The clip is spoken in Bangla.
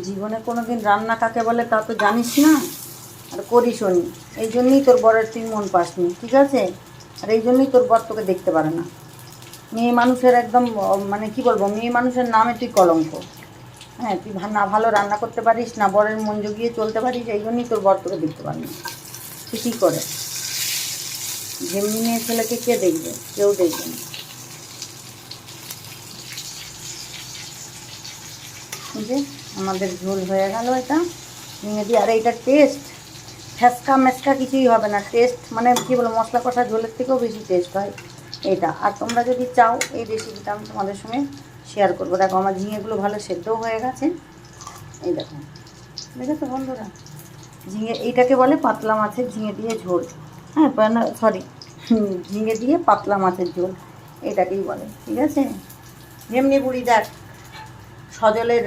জীবনে কোনো দিন রান্না কাকে বলে তা তো জানিস না, আর করিসও নি। এই জন্যই তোর বরের তুই মন পাসনি, ঠিক আছে? আর এই জন্যই তোর বর তোকে দেখতে পারে না। মেয়ে মানুষের একদম মানে কি বলবো, মেয়ে মানুষের নামে তুই কলঙ্ক। হ্যাঁ, তুই না ভালো রান্না করতে পারিস, না বরের মন জুগিয়ে চলতে পারিস, এই জন্যই তোর বর তোকে দেখতে পারে না। সে কী করে? যেমনি মেয়ে ছেলেকে কে দেখবে? কেউ দেখবে না। যে আমাদের ঝোল হয়ে গেল, এটা ভেঙে দিয়ে। আর এইটা টেস্ট ফ্যাসকা ম্যাসকা কিছুই হবে না, টেস্ট মানে কী বলো, মশলা কষা ঝোলের থেকেও বেশি টেস্ট হয় এটা। আর তোমরা যদি চাও এই রেসিপিটা আমি তোমাদের সঙ্গে শেয়ার করবো। দেখো আমার ঝিঙেগুলো ভালো সেদ্ধও হয়ে গেছে। এই দেখো, দেখেছো বন্ধুরা? ঝিঙে এইটাকে বলে পাতলা মাছের ঝিঙে দিয়ে ঝোল। হ্যাঁ, সরি, ঝিঙে দিয়ে পাতলা মাছের ঝোল এটাকেই বলে, ঠিক আছে? যেমনি বুড়ি দেখ সজলের